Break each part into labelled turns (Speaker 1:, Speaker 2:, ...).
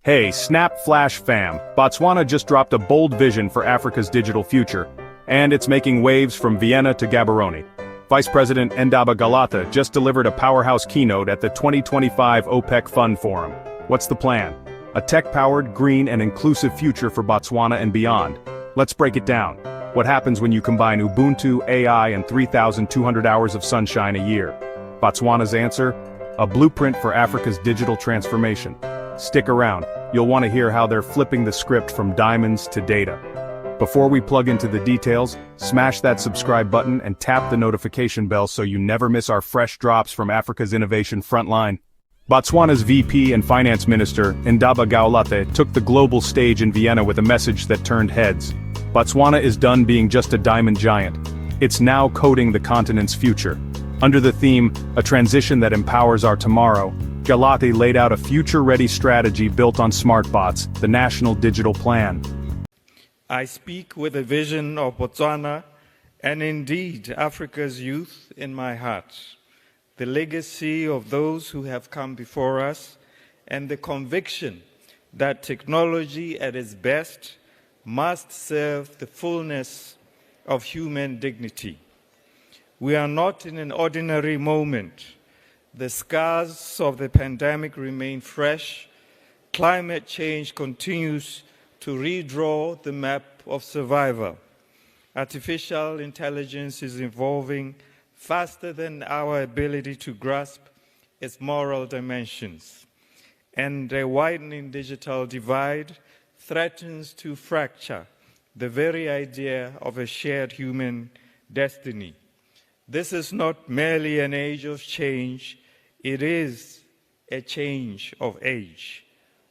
Speaker 1: Hey, SnapFlash fam, Botswana just dropped a bold vision for Africa's digital future, and it's making waves from Vienna to Gaborone. Vice President Ndaba Gaolathe just delivered a powerhouse keynote at the 2025 OPEC Fund Forum. What's the plan? A tech-powered, green and inclusive future for Botswana and beyond. Let's break it down. What happens when you combine Ubuntu, AI and 3,200 hours of sunshine a year? Botswana's answer? A blueprint for Africa's digital transformation. Stick around, you'll want to hear how they're flipping the script from diamonds to data. Before we plug into the details, smash that subscribe button and tap the notification bell so you never miss our fresh drops from Africa's innovation frontline. Botswana's VP and Finance Minister, Ndaba Gaolathe, took the global stage in Vienna with a message that turned heads. Botswana is done being just a diamond giant. It's now coding the continent's future. Under the theme, a transition that empowers our tomorrow, Gaolathe laid out a future-ready strategy built on SmartBots, the National Digital Plan.
Speaker 2: I speak with a vision of Botswana and indeed Africa's youth in my heart, the legacy of those who have come before us, and the conviction that technology at its best must serve the fullness of human dignity. We are not in an ordinary moment. The scars of the pandemic remain fresh. Climate change continues to redraw the map of survival. Artificial intelligence is evolving faster than our ability to grasp its moral dimensions. And a widening digital divide threatens to fracture the very idea of a shared human destiny. This is not merely an age of change, it is a change of age,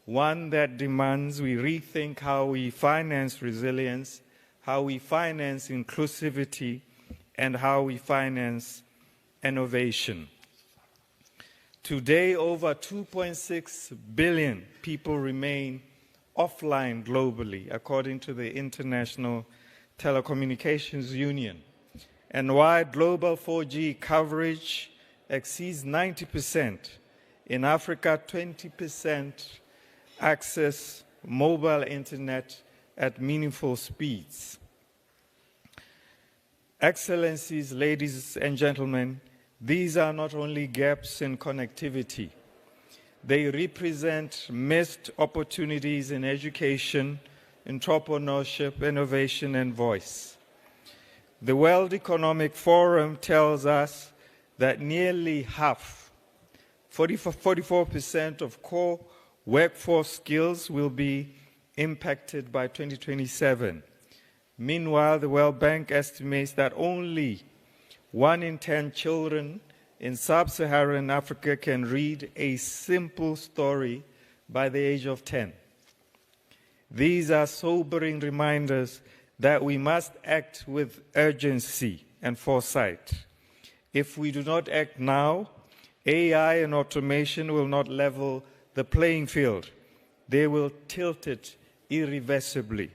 Speaker 2: one that demands we rethink how we finance resilience, how we finance inclusivity, and how we finance innovation. Today, over 2.6 billion people remain offline globally, according to the International Telecommunications Union. And while global 4G coverage exceeds 90%, in Africa 20% access mobile internet at meaningful speeds. Excellencies, ladies and gentlemen, these are not only gaps in connectivity. They represent missed opportunities in education, entrepreneurship, innovation, and voice. The World Economic Forum tells us that nearly half, 44% of core workforce skills will be impacted by 2027. Meanwhile, the World Bank estimates that only 1 in 10 children in sub-Saharan Africa can read a simple story by the age of 10. These are sobering reminders that we must act with urgency and foresight. If we do not act now, AI and automation will not level the playing field. They will tilt it irreversibly.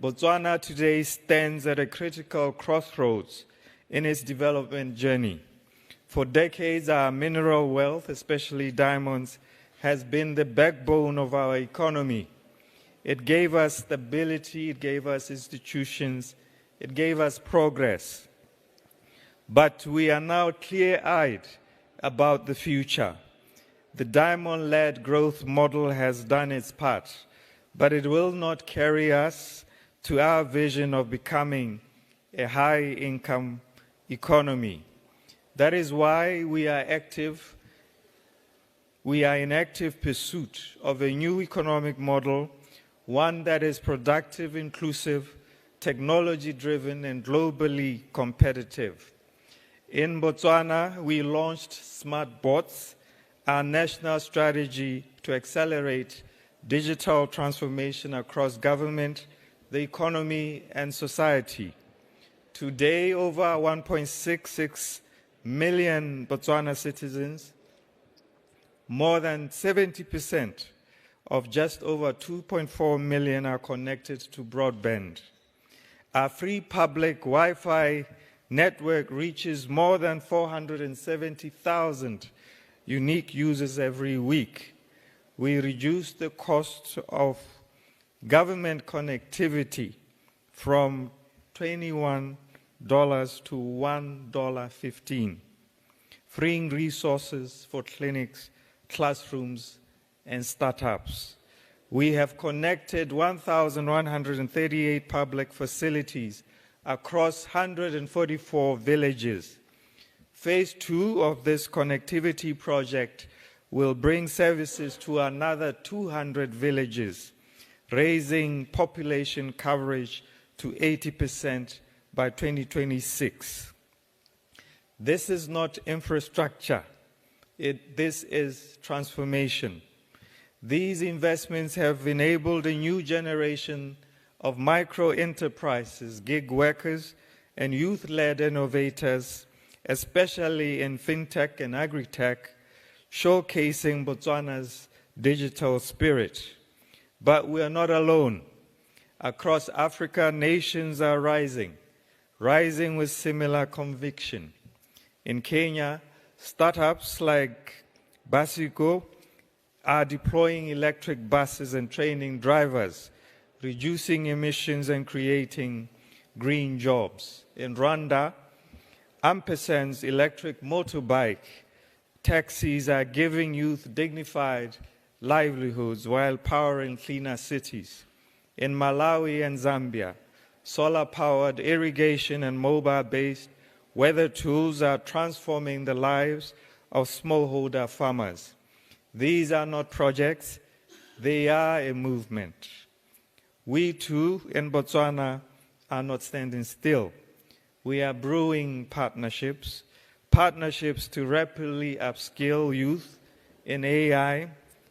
Speaker 2: Botswana today stands at a critical crossroads in its development journey. For decades, our mineral wealth, especially diamonds, has been the backbone of our economy. It gave us stability, it gave us institutions, it gave us progress. But we are now clear-eyed about the future. The diamond-led growth model has done its part, but it will not carry us to our vision of becoming a high-income economy. That is why we are in active pursuit of a new economic model, one that is productive, inclusive, technology-driven, and globally competitive. In Botswana, we launched SmartBots, our national strategy to accelerate digital transformation across government, the economy, and society. Today, over 1.66 million Botswana citizens, more than 70% of just over 2.4 million are connected to broadband. Our free public Wi-Fi network reaches more than 470,000 unique users every week. we reduced the cost of government connectivity from $21 to $1.15, freeing resources for clinics, classrooms, and startups. We have connected 1,138 public facilities across 144 villages. Phase 2 of this connectivity project will bring services to another 200 villages, raising population coverage to 80% by 2026. This is not infrastructure. This is transformation. These investments have enabled a new generation of micro-enterprises, gig workers, and youth-led innovators, especially in fintech and agri-tech, showcasing Botswana's digital spirit. But we are not alone. Across Africa, nations are rising with similar conviction. In Kenya, startups like Basico are deploying electric buses and training drivers, reducing emissions and creating green jobs. In Rwanda, Ampersand's electric motorbike taxis are giving youth dignified livelihoods while powering cleaner cities. In Malawi and Zambia, solar-powered irrigation and mobile-based weather tools are transforming the lives of smallholder farmers. These are not projects, they are a movement. We too in Botswana are not standing still. We are brewing partnerships to rapidly upskill youth in AI,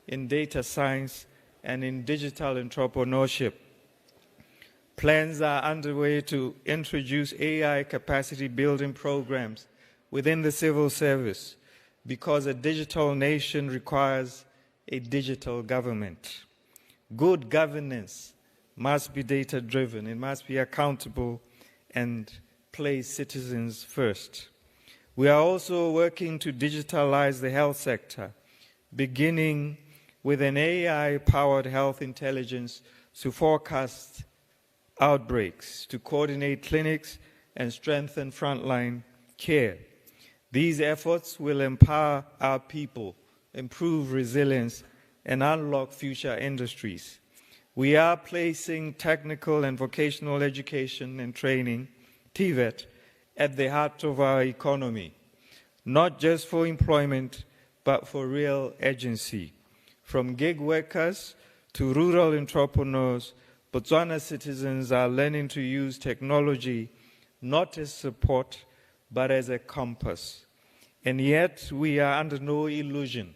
Speaker 2: in data science, and in digital entrepreneurship. Plans are underway to introduce AI capacity building programs within the civil service, because a digital nation requires a digital government. Good governance must be data-driven, it must be accountable and place citizens first. We are also working to digitalize the health sector, beginning with an AI-powered health intelligence to forecast outbreaks, to coordinate clinics and strengthen frontline care. These efforts will empower our people, improve resilience, and unlock future industries. We are placing technical and vocational education and training, TVET, at the heart of our economy, not just for employment, but for real agency. From gig workers to rural entrepreneurs, Botswana citizens are learning to use technology not as support, but as a compass. And yet we are under no illusion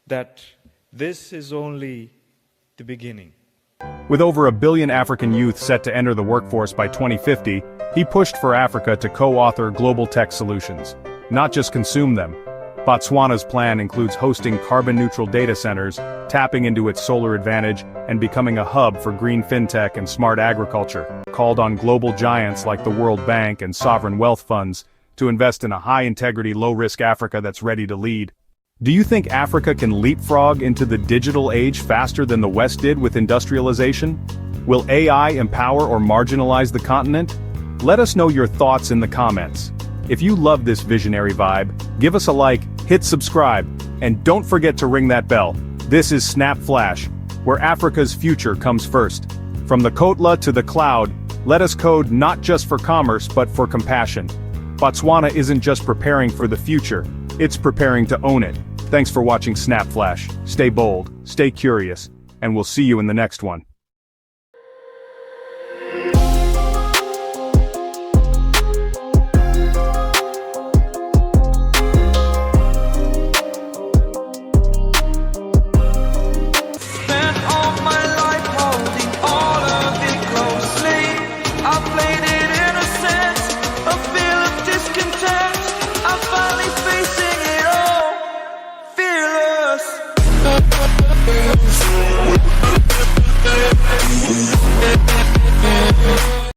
Speaker 2: that this is only the beginning.
Speaker 1: With over 1 billion African youth set to enter the workforce by 2050, he pushed for Africa to co-author global tech solutions, not just consume them. Botswana's plan includes hosting carbon-neutral data centers, tapping into its solar advantage, and becoming a hub for green fintech and smart agriculture, called on global giants like the World Bank and sovereign wealth funds to invest in a high-integrity, low-risk Africa that's ready to lead. Do you think Africa can leapfrog into the digital age faster than the West did with industrialization? Will AI empower or marginalize the continent? Let us know your thoughts in the comments. If you love this visionary vibe, give us a like, hit subscribe, and don't forget to ring that bell. This is SnapFlash, where Africa's future comes first. From the Kotla to the cloud, let us code not just for commerce but for compassion. Botswana isn't just preparing for the future, it's preparing to own it. Thanks for watching SnapFlash. Stay bold, stay curious, and we'll see you in the next one.
Speaker 3: Fearless.